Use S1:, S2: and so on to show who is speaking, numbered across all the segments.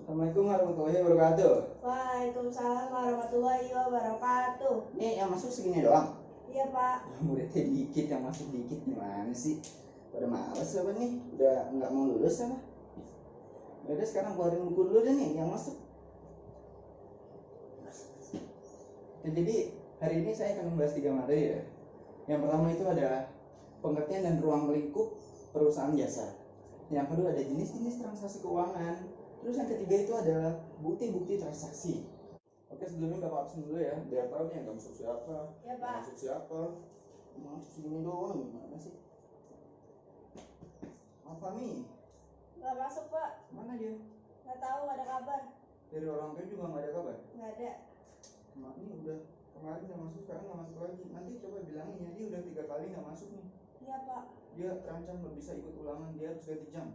S1: Assalamualaikum warahmatullahi wabarakatuh.
S2: Waalaikumsalam warahmatullahi wabarakatuh.
S1: Nih yang masuk segini doang.
S2: Iya Pak.
S1: Muridnya dikit, yang masuk dikit, gimana sih? Pada males apa nih? Udah nggak mau lulus apa? Yaudah sekarang keluarin buku dulu deh nih yang masuk. Jadi hari ini saya akan membahas 3 materi ya. Yang pertama itu ada pengertian dan ruang lingkup perusahaan jasa. Yang kedua ada jenis-jenis transaksi keuangan. Terus yang ketiga itu adalah bukti-bukti transaksi. Oke, sebelumnya Bapak absen dulu ya. Biar tahu nih yang masuk siapa.
S2: Ya Pak.
S1: Yang masuk siapa. Masuk sini doang gimana sih? Apa nih?
S2: Nggak masuk Pak.
S1: Mana dia?
S2: Nggak tahu, nggak ada kabar.
S1: Dari orang tua juga nggak ada kabar.
S2: Nggak ada.
S1: Mak ini udah kemarin nggak masuk, sekarang nggak masuk lagi. Nanti coba bilangin ya, dia udah 3 kali nggak masuk nih.
S2: Iya Pak.
S1: Dia terancam nggak bisa ikut ulangan, dia harus ganti jam.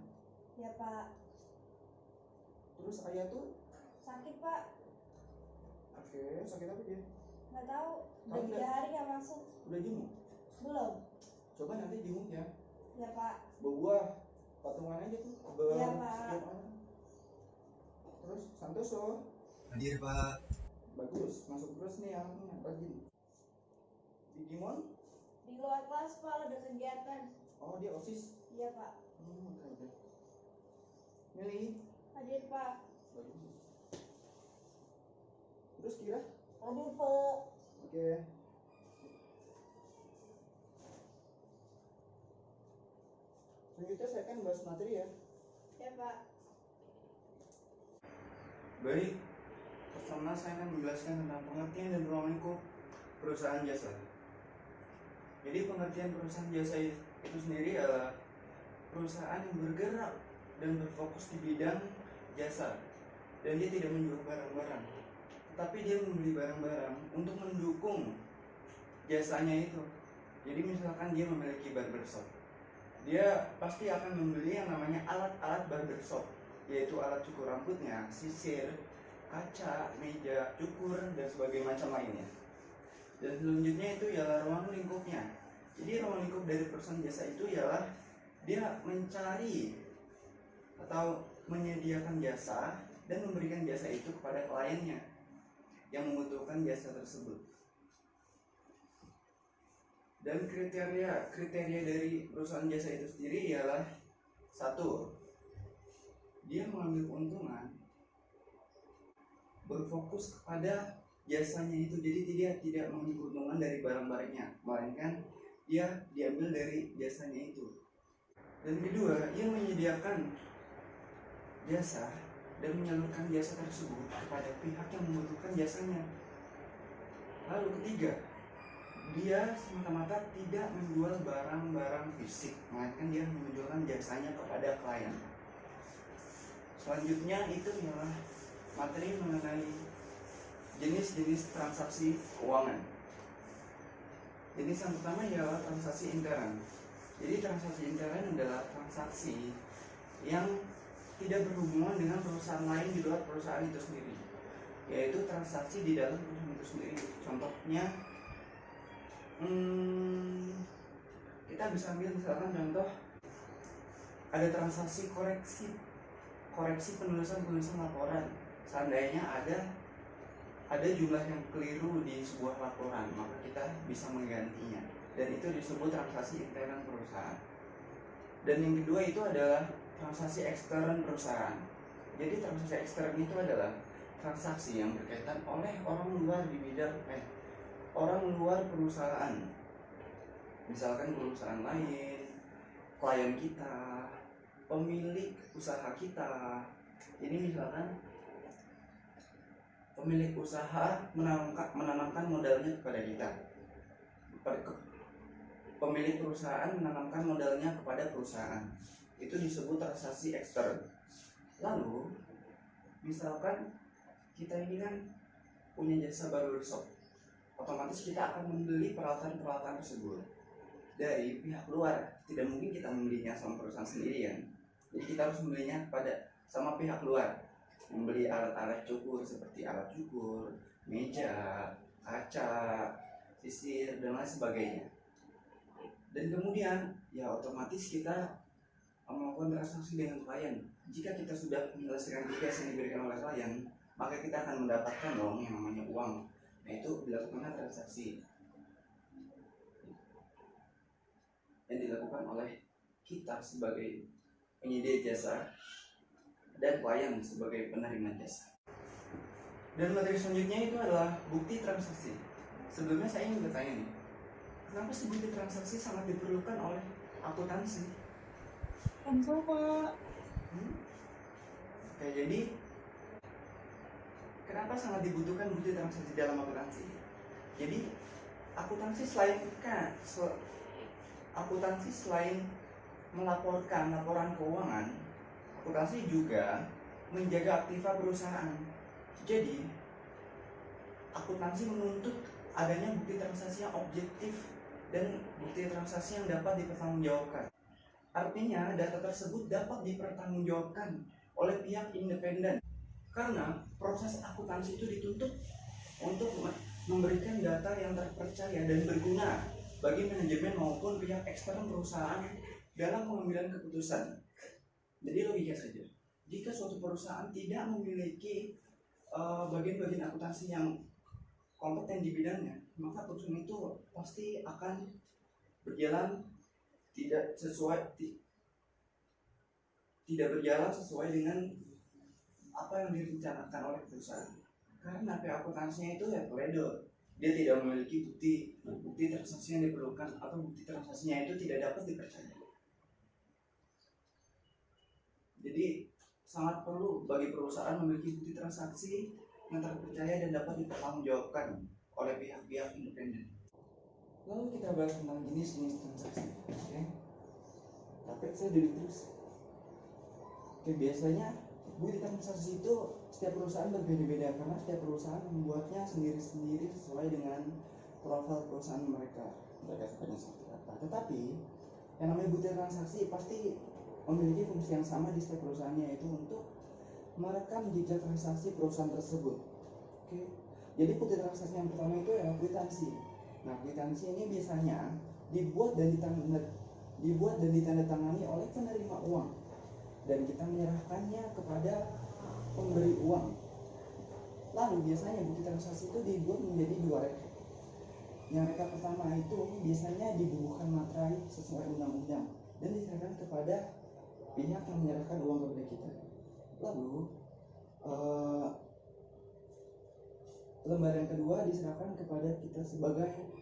S2: Iya Pak.
S1: Terus ayah tuh,
S2: Sakit Pak.
S1: oke, sakit apa dia?
S2: Nggak tahu. Udah
S1: Tahu
S2: 3
S1: nggak?
S2: hari nggak masuk.
S1: Udah jenguk.
S2: Belum.
S1: Coba nanti jenguk ya.
S2: Iya Pak.
S1: Buah patungan aja tuh.
S2: Iya, Pak.
S1: Setiap orang. Terus Santoso,
S3: Hadir Pak.
S1: bagus, masuk terus nih anaknya, rajin. Digimon,
S2: Di luar kelas Pak, ada kegiatan.
S1: oh dia OSIS.
S2: Iya Pak.
S1: Oke. Mili,
S2: Hadir Pak.
S1: bagus. Terus Kira,
S2: Hadir Pak.
S1: oke. Selanjutnya saya akan bahas materi ya.
S2: Iya Pak.
S1: Baik, pertama saya akan menjelaskan tentang pengertian dan ruang lingkup perusahaan jasa. Jadi pengertian perusahaan jasa itu sendiri adalah perusahaan yang bergerak dan berfokus di bidang jasa, dan dia tidak menjual barang-barang, tetapi dia membeli barang-barang untuk mendukung jasanya itu. Jadi misalkan dia memiliki barbershop, dia pasti akan membeli yang namanya alat-alat barbershop, yaitu alat cukur rambutnya, sisir, kaca, meja, cukur, dan sebagainya macam lainnya. Dan selanjutnya itu ialah ruang lingkupnya. Jadi ruang lingkup dari perusahaan jasa itu ialah dia mencari atau menyediakan jasa dan memberikan jasa itu kepada kliennya yang membutuhkan jasa tersebut. Dan kriteria dari perusahaan jasa itu sendiri ialah 1. Dia mengambil keuntungan, berfokus kepada jasanya itu, jadi dia tidak mengambil keuntungan dari barang-barangnya, melainkan dia diambil dari jasanya itu. Dan kedua, ia menyediakan jasa dan menyalurkan jasa tersebut kepada pihak yang membutuhkan jasanya. Lalu ketiga, dia semata-mata tidak menjual barang-barang fisik, melainkan dia menjualkan jasanya kepada klien. Selanjutnya itu adalah materi mengenai jenis-jenis transaksi keuangan. Jenis yang pertama ialah transaksi intern. Jadi transaksi intern adalah transaksi yang tidak berhubungan dengan perusahaan lain di luar perusahaan itu sendiri, yaitu transaksi di dalam perusahaan itu sendiri. Contohnya, kita bisa ambil misalkan contoh, ada transaksi koreksi penulisan laporan. Seandainya ada jumlah yang keliru di sebuah laporan, maka kita bisa menggantinya, dan itu disebut transaksi intern perusahaan. Dan yang kedua itu adalah transaksi ekstern perusahaan. Jadi transaksi ekstern itu adalah transaksi yang berkaitan oleh orang luar di bidang orang luar perusahaan, misalkan perusahaan lain, klien kita, pemilik usaha kita. Ini misalkan pemilik usaha menanamkan modalnya kepada kita, pemilik perusahaan menanamkan modalnya kepada perusahaan, itu disebut transaksi ekstern. Lalu misalkan kita ini kan punya jasa barbershop, otomatis kita akan membeli peralatan tersebut dari pihak luar. Tidak mungkin kita membelinya sama perusahaan sendirian, jadi kita harus membelinya sama pihak luar, membeli alat-alat cukur seperti alat cukur, meja, kaca, sisir, dan lain sebagainya. Dan kemudian ya otomatis kita melakukan transaksi dengan klien jika kita sudah menyelesaikan tugas yang diberikan oleh klien, maka kita akan mendapatkan dong yang namanya uang. Nah, itu dilakukan transaksi yang dilakukan oleh kita sebagai penyedia jasa dan klien sebagai penerima jasa. Dan materi selanjutnya itu adalah bukti transaksi. Sebelumnya saya ingin bertanya nih, kenapa sih bukti transaksi sangat diperlukan oleh akuntansi?
S2: Cancel Pak.
S1: Oke, jadi kenapa sangat dibutuhkan bukti transaksi dalam akuntansi? Jadi akuntansi selain melaporkan laporan keuangan, akuntansi juga menjaga aktiva perusahaan. Jadi akuntansi menuntut adanya bukti transaksi yang objektif dan bukti transaksi yang dapat dipertanggungjawabkan. Artinya data tersebut dapat dipertanggungjawabkan oleh pihak independen, karena proses akuntansi itu dituntut untuk memberikan data yang terpercaya dan berguna bagi manajemen maupun pihak eksternal perusahaan dalam pengambilan keputusan. Jadi logika saja, jika suatu perusahaan tidak memiliki bagian-bagian akuntansi yang kompeten di bidangnya, maka perusahaan itu pasti akan berjalan tidak berjalan sesuai dengan apa yang direncanakan oleh perusahaan. Karena pihak akuntansinya itu ya koridor, dia tidak memiliki bukti transaksi yang diperlukan, atau bukti transaksinya itu tidak dapat dipercaya. Jadi sangat perlu bagi perusahaan memiliki bukti transaksi yang terpercaya dan dapat dipertanggungjawabkan oleh pihak-pihak independen. Lalu kita bahas tentang jenis-jenis transaksi. Oke. Tapi saya duduk terus. Oke, biasanya bukti transaksi itu setiap perusahaan berbeda-beda, karena setiap perusahaan membuatnya sendiri-sendiri sesuai dengan profil perusahaan mereka sukanya seperti apa. Tetapi yang namanya bukti transaksi pasti memiliki fungsi yang sama di setiap perusahaannya, yaitu untuk merekam jejak transaksi perusahaan tersebut. Oke. Jadi bukti transaksi yang pertama itu adalah kwitansi. Nah, kwitansi ini biasanya dibuat dan ditandatangani oleh penerima uang, dan kita menyerahkannya kepada pemberi uang. Lalu biasanya bukti transaksi itu dibuat menjadi dua reka. Yang reka pertama itu biasanya dibubuhkan materai sesuai undang-undang dan diserahkan kepada pihak yang menyerahkan uang kepada kita. Lalu lembar yang kedua diserahkan kepada kita sebagai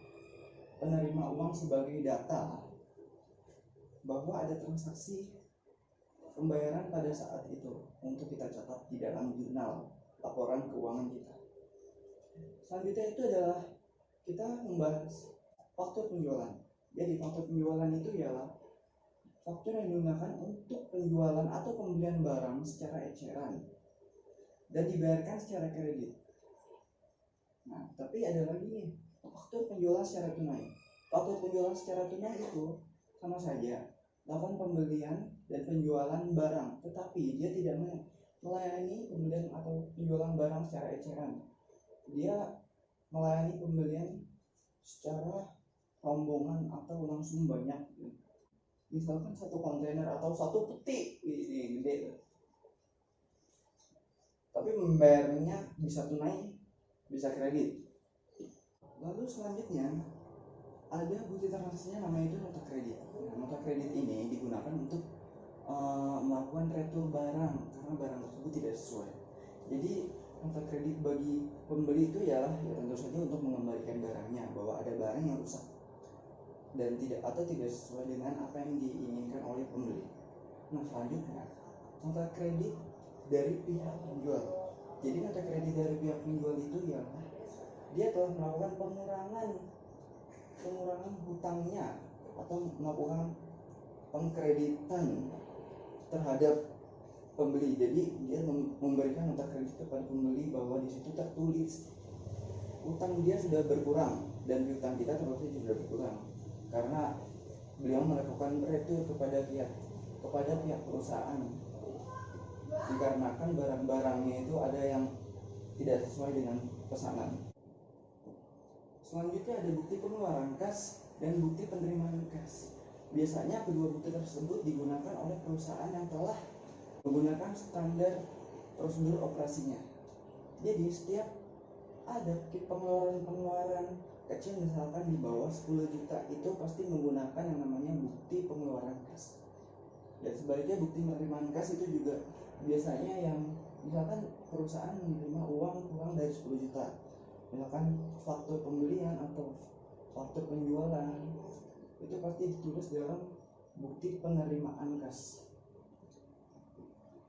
S1: penerima uang sebagai data bahwa ada transaksi pembayaran pada saat itu untuk kita catat di dalam jurnal laporan keuangan kita. Selanjutnya itu adalah kita membahas faktur penjualan. Jadi faktur penjualan itu ialah faktur yang digunakan untuk penjualan atau pembelian barang secara eceran dan dibayarkan secara kredit. Nah, tapi ada lagi nih, faktur penjualan secara tunai. Faktur penjualan secara tunai itu sama saja melakukan pembelian dan penjualan barang, tetapi dia tidak melayani pembelian atau penjualan barang secara eceran. Dia melayani pembelian secara rombongan atau langsung banyak. Misalkan satu kontainer atau satu peti ini gede, tapi membayarnya bisa tunai, bisa kredit. Lalu selanjutnya ada bukti transaksinya, namanya itu nota kredit. Nah, nota kredit ini digunakan untuk melakukan retur barang karena barang tersebut tidak sesuai. Jadi nota kredit bagi pembeli itu ya tentu saja untuk mengembalikan barangnya, bahwa ada barang yang rusak dan tidak sesuai dengan apa yang diinginkan oleh pembeli. Nah, selanjutnya nota kredit dari pihak penjual. Jadi nota kredit dari pihak penjual itu ya dia telah melakukan pengurangan hutangnya atau melakukan pengkreditan terhadap pembeli. Jadi dia memberikan nota kredit kepada pembeli bahwa di situ tertulis utang dia sudah berkurang dan piutang kita terus sudah berkurang karena beliau melakukan retur kepada pihak perusahaan dikarenakan barang-barangnya itu ada yang tidak sesuai dengan pesanan. Selanjutnya ada bukti pengeluaran kas dan bukti penerimaan kas. Biasanya kedua bukti tersebut digunakan oleh perusahaan yang telah menggunakan standar prosedur operasinya. Jadi setiap ada pengeluaran kecil misalkan di bawah 10 juta itu pasti menggunakan yang namanya bukti pengeluaran kas. Dan sebaliknya bukti penerimaan kas itu juga biasanya yang misalkan perusahaan menerima uang kurang dari 10 juta, misalkan faktur pembelian atau faktur penjualan, itu pasti ditulis dalam bukti penerimaan kas.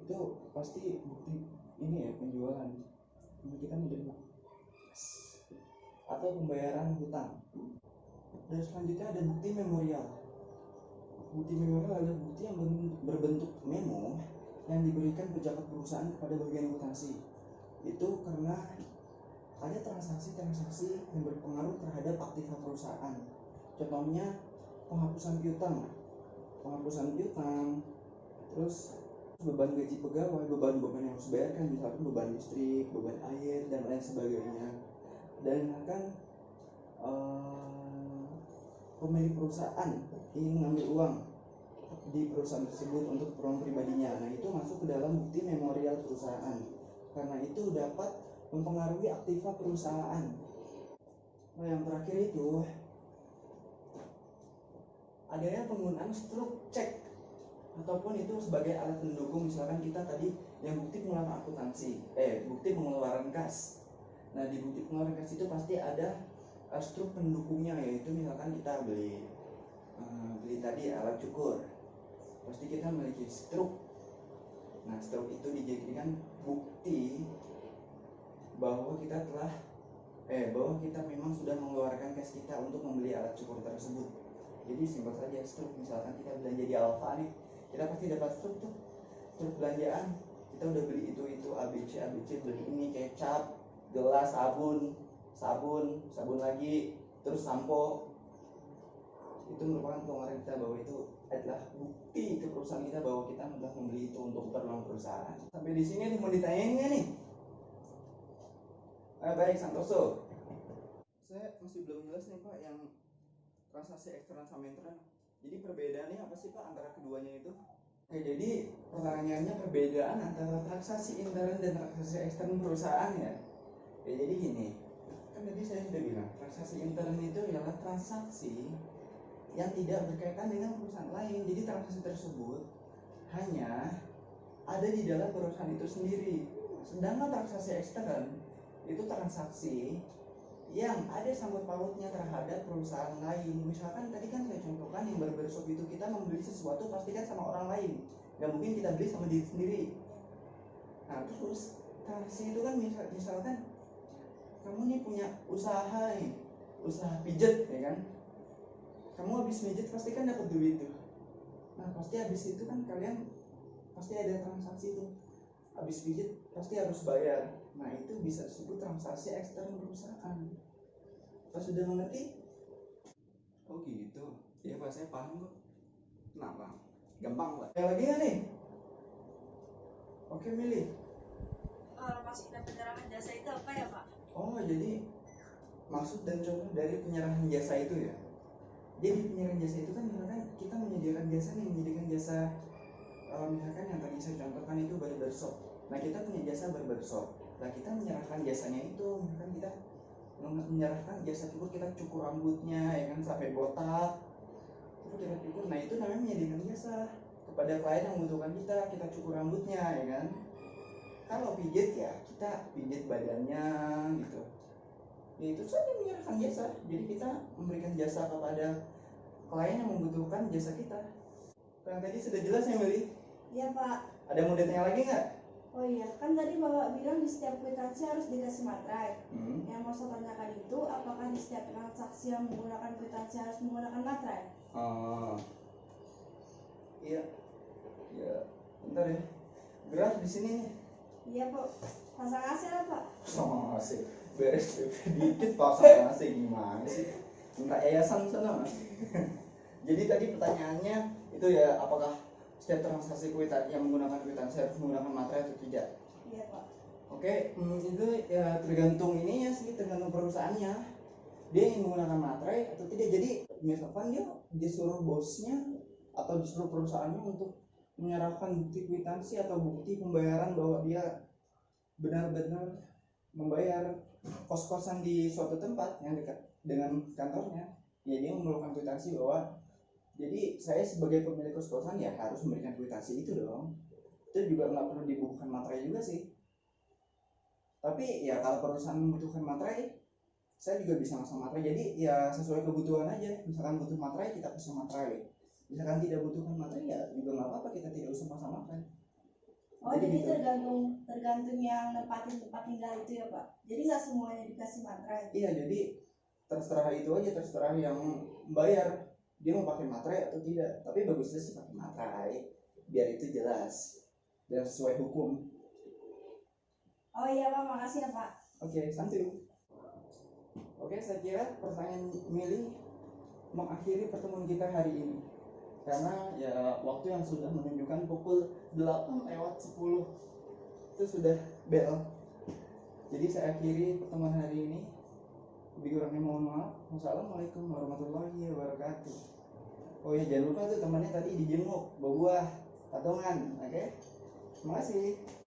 S1: Itu pasti bukti ini ya, penjualan kita menerima kas atau pembayaran hutang. Dan selanjutnya ada bukti memorial. Bukti memorial adalah bukti yang berbentuk memo yang diberikan pejabat perusahaan kepada bagian akuntansi. Itu karena ada transaksi-transaksi yang berpengaruh terhadap aktiva perusahaan. Contohnya penghapusan piutang, terus beban gaji pegawai, beban-beban yang harus dibayarkan, misalkan beban listrik, beban air, dan lain sebagainya. Dan misalkan pemilik perusahaan ingin mengambil uang di perusahaan tersebut untuk keperluan pribadinya, nah itu masuk ke dalam bukti memorial perusahaan, karena itu dapat mempengaruhi aktiva perusahaan. Nah yang terakhir itu adanya penggunaan struk cek ataupun itu sebagai alat pendukung. Misalkan kita tadi yang bukti pengeluaran akuntansi, bukti pengeluaran kas. Nah di bukti pengeluaran kas itu pasti ada struk pendukungnya, yaitu misalkan kita beli tadi alat cukur, pasti kita memiliki struk. Nah struk itu dijadikan bukti bahwa kita memang sudah mengeluarkan cash kita untuk membeli alat cukur tersebut. Jadi simpel saja struk. Misalkan kita belanja di Alfa nih, kita pasti dapat struk tuh, struk belanjaan. Kita udah beli itu ABC, beli ini kecap, gelas, sabun lagi, terus sampo. Itu merupakan pengeluaran kita bahwa itu adalah bukti ke perusahaan kita bahwa kita sudah membeli itu untuk keperluan perusahaan. Sampai di sini mau ditanyain nggak nih? Baik, Santoso. Saya masih belum jelas nih Pak yang transaksi eksternal sama internal. Jadi perbedaannya apa sih Pak antara keduanya itu? Oke, jadi pertanyaannya perbedaan antara transaksi intern dan transaksi eksternal perusahaan ya. Jadi gini, kan tadi saya sudah bilang transaksi intern itu adalah transaksi yang tidak berkaitan dengan perusahaan lain. Jadi transaksi tersebut hanya ada di dalam perusahaan itu sendiri. Sedangkan transaksi ekstern itu transaksi yang ada sangkut pautnya terhadap perusahaan lain. Misalkan tadi kan saya contohkan yang barbershop itu, kita membeli sesuatu pasti kan sama orang lain, nggak mungkin kita beli sama diri sendiri. Nah terus transaksi itu kan misalkan kamu nih punya usaha pijet ya kan, kamu habis pijet pasti kan dapat duit tuh. Nah pasti habis itu kan kalian pasti ada transaksi tuh, habis pijet pasti harus bayar. Nah itu bisa disebut transaksi eksternal perusahaan. Pas sudah mengerti? Oh gitu. Ya Pak, saya paham kok. Kenapa? Gampang Pak. Yang lagi nggak nih? Oke Mili.
S2: Maksud dan penyerahan jasa itu apa ya Pak?
S1: Oh jadi maksud dan contoh dari penyerahan jasa itu ya. Jadi penyerahan jasa itu kan misalkan kita menyediakan jasa misalkan yang tadi saya contohkan itu barbershop. Nah kita punya jasa barbershop. Nah kita menyerahkan jasanya itu, misalkan kita menyerahkan jasa cukur, kita cukur rambutnya ya kan sampai botak, terus kita cukur. Nah itu namanya menyediakan jasa kepada klien yang membutuhkan kita cukur rambutnya ya kan. Kalau pijit ya kita pijit badannya gitu. Ya itu saja menyerahkan jasa. Jadi kita memberikan jasa kepada klien yang membutuhkan jasa kita. Yang tadi sudah jelas ya Meli?
S2: Iya Pak.
S1: Ada mau ditanya lagi nggak?
S2: Oh iya, kan tadi Bapak bilang di setiap kwitansi harus dikasih materai. Yang mau saya tanyakan itu, apakah di setiap transaksi yang menggunakan kwitansi harus menggunakan materai?
S1: Iya. Ya, bentar ya. Gerak di sini nih.
S2: Iya Pak. Pasang AC lah Pak.
S1: Pasang AC. Beres dikit pasang AC gimana sih? Minta yayasan sana. Jadi tadi pertanyaannya itu ya, apakah setiap transaksi kwitansi yang menggunakan kwitansi harus menggunakan materai atau tidak?
S2: Iya Pak.
S1: Oke, itu ya tergantung ininya sih, tergantung perusahaannya. Dia ingin menggunakan materai atau tidak. Jadi misalkan dia disuruh bosnya atau disuruh perusahaannya untuk menyerahkan bukti kwitansi atau bukti pembayaran bahwa dia benar-benar membayar kos-kosan di suatu tempat yang dekat dengan kantornya, ya dia memerlukan kwitansi bahwa jadi saya sebagai pemilik kos-kosan ya harus memberikan kwitansi itu dong. Itu juga nggak perlu dibukukan materai juga sih. Tapi ya kalau perusahaan membutuhkan materai, saya juga bisa masang materai. Jadi ya sesuai kebutuhan aja. Misalkan butuh materai, kita pasang materai. Misalkan tidak butuhkan materai, ya juga nggak apa-apa, kita tidak usah pasang-pasang.
S2: Oh, jadi
S1: gitu.
S2: tergantung yang nempatin tempat tinggal itu ya Pak. Jadi nggak semuanya dikasih materai.
S1: Iya, jadi terserah itu aja, terserah yang bayar dia mau pakai materai atau tidak. Tapi bagusnya sih pakai materai biar itu jelas dan sesuai hukum.
S2: Oh iya Pak, makasih ya Pak.
S1: Oke, santuy. Oke, saya kira pertanyaan Mili mengakhiri pertemuan kita hari ini. Karena ya waktu yang sudah menunjukkan pukul 8:10 itu sudah bel. Jadi saya akhiri pertemuan hari ini. Lebih kurangnya mohon maaf. Wassalamualaikum warahmatullahi wabarakatuh. Oh ya, jangan lupa tuh temannya tadi dijenguk, buah-buah, patungan. Oke? Terima kasih.